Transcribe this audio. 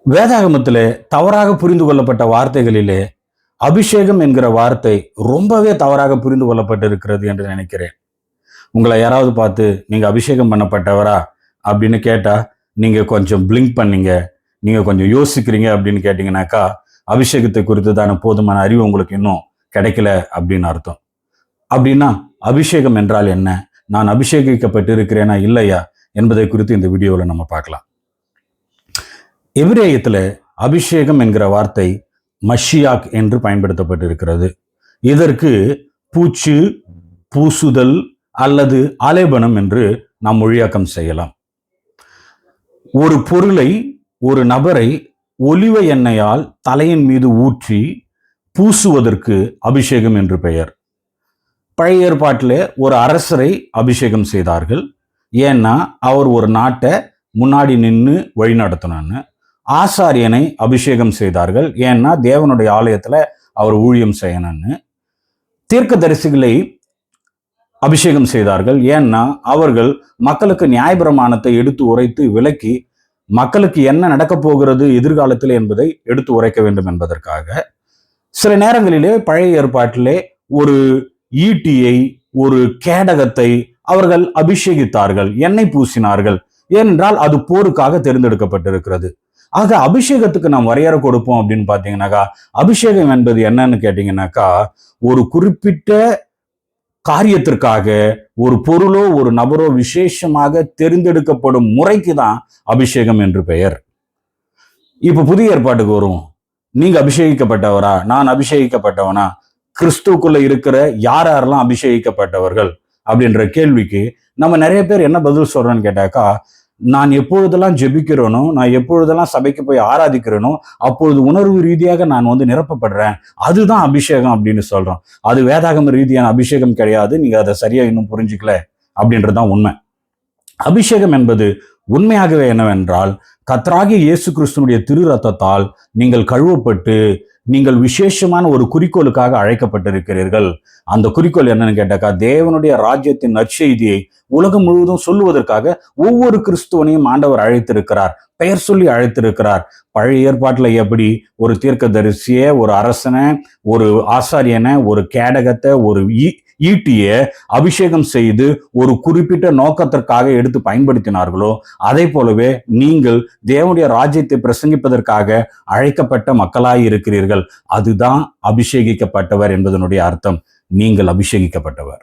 வேதாகமத்திலே தவறாக புரிந்து கொள்ளப்பட்ட வார்த்தைகளிலே அபிஷேகம் என்கிற வார்த்தை ரொம்பவே தவறாக புரிந்து கொள்ளப்பட்டிருக்கிறது என்று நினைக்கிறேன். உங்களை யாராவது பார்த்து நீங்க அபிஷேகம் பண்ணப்பட்டவரா அப்படின்னு கேட்டா நீங்க கொஞ்சம் பிளிங்க் பண்ணீங்க, நீங்க கொஞ்சம் யோசிக்கிறீங்க அப்படின்னு கேட்டீங்கன்னாக்கா அபிஷேகத்தை குறித்து தான போதுமான அறிவு உங்களுக்கு இன்னும் கிடைக்கல அப்படின்னு அர்த்தம். அப்படின்னா அபிஷேகம் என்றால் என்ன, நான் அபிஷேகிக்கப்பட்டிருக்கிறேனா இல்லையா என்பதை குறித்து இந்த வீடியோவில் நம்ம பார்க்கலாம். எபிரேயத்துல அபிஷேகம் என்கிற வார்த்தை மஷியாக் என்று பயன்படுத்தப்பட்டிருக்கிறது. இதற்கு பூச்சு, பூசுதல் அல்லது ஆலேபனம் என்று நாம் மொழியாக்கம் செய்யலாம். ஒரு பொருளை, ஒரு நபரை ஒலிவ எண்ணெயால் தலையின் மீது ஊற்றி பூசுவதற்கு அபிஷேகம் என்று பெயர். பழைய ஏற்பாட்டிலே ஒரு அரசரை அபிஷேகம் செய்தார்கள். ஏன்னா அவர் ஒரு நாட்டை முன்னாடி நின்று வழி நடத்தணும்னு. ஆசாரியனை அபிஷேகம் செய்தார்கள். ஏன்னா தேவனுடைய ஆலயத்துல அவர் ஊழியம் செய்யணும்னு. தீர்க்கதரிசிகளை அபிஷேகம் செய்தார்கள். ஏன்னா அவர்கள் மக்களுக்கு நியாயப்பிரமாணத்தை எடுத்து உரைத்து விளக்கி மக்களுக்கு என்ன நடக்கப் போகிறது எதிர்காலத்தில் என்பதை எடுத்து உரைக்க வேண்டும் என்பதற்காக. சில நேரங்களிலே பழைய ஏற்பாட்டிலே ஒரு ஈட்டியை, ஒரு கேடகத்தை அவர்கள் அபிஷேகித்தார்கள், எண்ணெய் பூசினார்கள். ஏனென்றால் அது போருக்காக தேர்ந்தெடுக்கப்பட்டிருக்கிறது. ஆக அபிஷேகத்துக்கு நாம் வரையறை கொடுப்போம் அப்படின்னு பாத்தீங்கன்னாக்கா, அபிஷேகம் என்பது என்னன்னு கேட்டீங்கன்னாக்கா, ஒரு குறிப்பிட்ட காரியத்திற்காக ஒரு பொருளோ ஒரு நபரோ விசேஷமாக தெரிந்தெடுக்கப்படும் முறைக்கு தான் அபிஷேகம் என்று பெயர். இப்ப புதிய ஏற்பாட்டுக்கு வருவோம். நீங்க அபிஷேகிக்கப்பட்டவரா, நான் அபிஷேகிக்கப்பட்டவனா, கிறிஸ்துக்குள்ள இருக்கிற யாரெல்லாம் அபிஷேகிக்கப்பட்டவர்கள் அப்படின்ற கேள்விக்கு நம்ம நிறைய பேர் என்ன பதில் சொல்றோம்னு கேட்டாக்கா, நான் எப்பொழுதெல்லாம் ஜெபிக்கிறேனோ, நான் எப்பொழுதெல்லாம் சபைக்கு போய் ஆராதிக்கிறேனோ அப்பொழுது உணர்வு ரீதியாக நான் நிரப்பப்படுறேன், அதுதான் அபிஷேகம் அப்படின்னு சொல்றோம். அது வேதாகம ரீதியான அபிஷேகம் கிடையாது. நீங்க அதை சரியா இன்னும் புரிஞ்சுக்கல அப்படின்றதுதான் உண்மை. அபிஷேகம் என்பது உண்மையாகவே என்னவென்றால், கர்த்தராகிய இயேசு கிறிஸ்துனுடைய திரு ரத்தத்தால் நீங்கள் கழுவப்பட்டு நீங்கள் விசேஷமான ஒரு குறிக்கோளுக்காக அழைக்கப்பட்டிருக்கிறீர்கள். அந்த குறிக்கோள் என்னன்னு கேட்டாக்கா, தேவனுடைய ராஜ்யத்தின் நற்செய்தியை உலகம் முழுவதும் சொல்லுவதற்காக ஒவ்வொரு கிறிஸ்துவனையும் ஆண்டவர் அழைத்திருக்கிறார், பெயர் சொல்லி அழைத்திருக்கிறார். பழைய ஏற்பாட்டுல எப்படி ஒரு தீர்க்கதரிசிய, ஒரு அரசனை, ஒரு ஆசாரியனை, ஒரு கேடகத்தை, ஒரு ஈட்டிய அபிஷேகம் செய்து ஒரு குறிப்பிட்ட நோக்கத்திற்காக எடுத்து பயன்படுத்தினார்களோ, அதே போலவே நீங்கள் தேவனுடைய ராஜ்யத்தை பிரசங்கிப்பதற்காக அழைக்கப்பட்ட மக்களாய் இருக்கிறீர்கள். அதுதான் அபிஷேகிக்கப்பட்டவர் என்பதனுடைய அர்த்தம். நீங்கள் அபிஷேகிக்கப்பட்டவர்.